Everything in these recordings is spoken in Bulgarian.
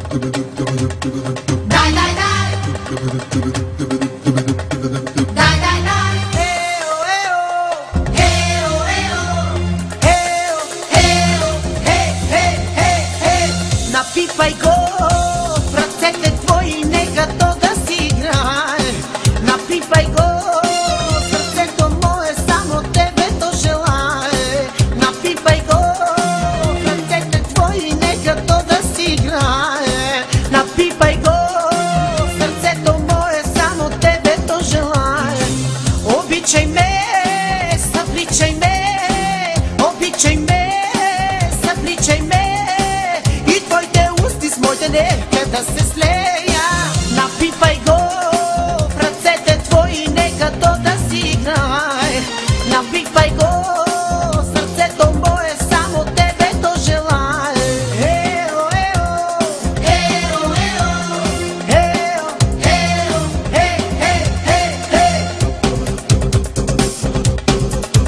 Дай, дай, дай. Дай, дай, дай. Ео, ео. Ео, ео. Ео, ео. Хей, хей, хей, хей. Напипай го в ръцете твои, нека то да си играе. Напипай го в сърцето мое, само тебе то желае. Напипай го в ръцете твои, нека то да си играе. Напипай го в сърцето мое, само тебе то желае. Обичай ме, събличай ме, обичай ме, събличай ме. И твоите усти с моите нека да се слея. Напипай го в ръцете твои, нека то да си играе. Напипай го в сърцето мое, само тебе то желае. Ео, ео. Ео, ео. Ео, ео. Хей, хей, хей, хей.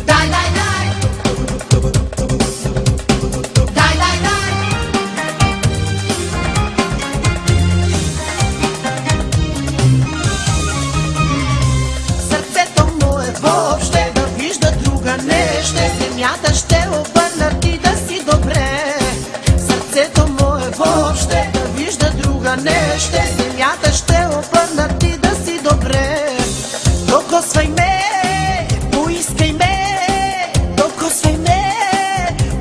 Дай, дай, дай. Дай, дай, дай. Сърцето му е въобще да вижда друга не ще. Земята ще обърна ти да си добре. Сърцето му е въобще да вижда друга не ще. Земята ще обърна ти да си добре. Докосвай ме, поискай ме, докосвай ме,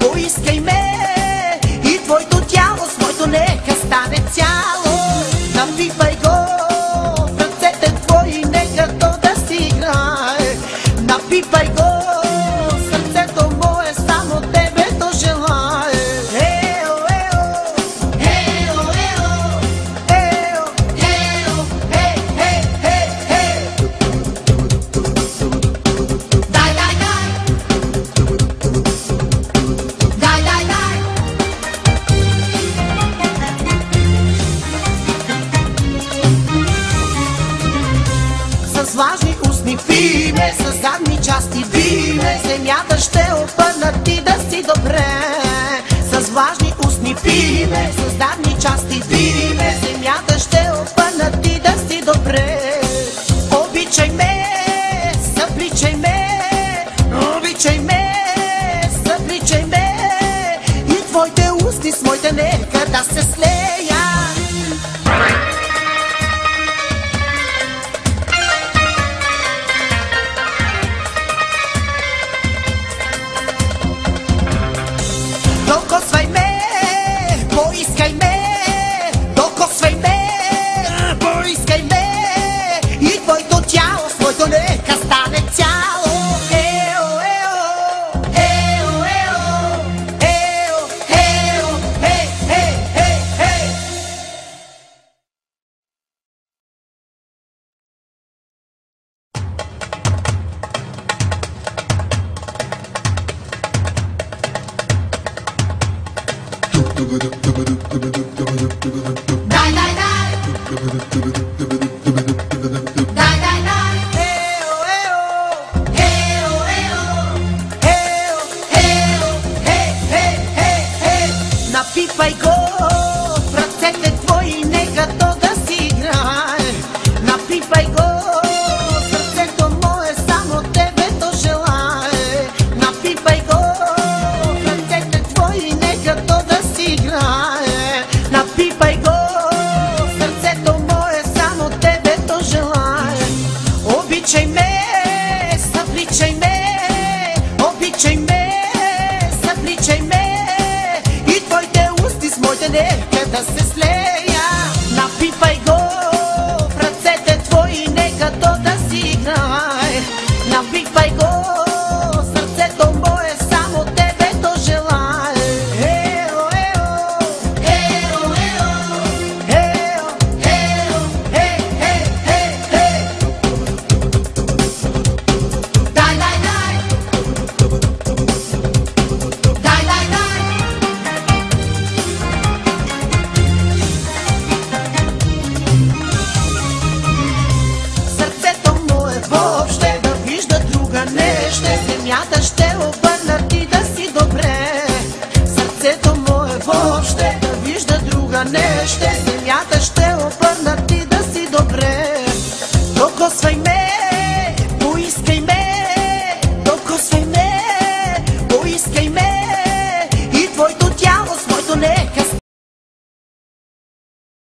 поискай ме. И твоето тяло с моето нека стане цяло. Напипай го в ръцете твои, нека то да си играе. Напипай го в сърцето мое, само тебе то желае. Ео, ео. Ео, ео. Ео, ео. Хей, хей, хей, хей. Дай, дай, дай. Дай, дай, дай. С влажни устни пи ме, с задни части би ме. Земята ще обърна ти да си добре. С влажни устни пи ме, с задни части би ме. Земята ще обърна ти да си добре. Обичай ме, събличай ме, обичай ме, събличай ме. И твоите устни с моите нека да се слея. Докосвай ме, поискай ме, докосвай ме, поискай ме. И твоето тяло с моето нека стане цяло. Ео, ео. Ео, ео. Ео, ео. Хей, хей, хей, хей. Дай, дай, дай. Дай, дай, дай. Ео, ео. Ео, ео. Ео, ео. Хей, хей, хей, хей. Напипай го в ръцете твои, нека то да си играе. Напипай го в сърцето мое, само тебе то желае. Напипай го в ръцете твои, нека то да си играе. Напипай го в сърцето мое, само тебе то желае. Обичай ме, събличай ме, обичай ме, събличай ме. И твоите усти с моите нека да се слея. Напипай го в ръцете твои, нека то да си играе. Напипай го в сърцето мое, само тебе то желае. Ео, ео. Ео, ео. Ео, ео. Хей, хей, хей, хей. Дай, дай, дай. Дай, дай, дай. Сърцето му е въобще да вижда друга не ще. Земята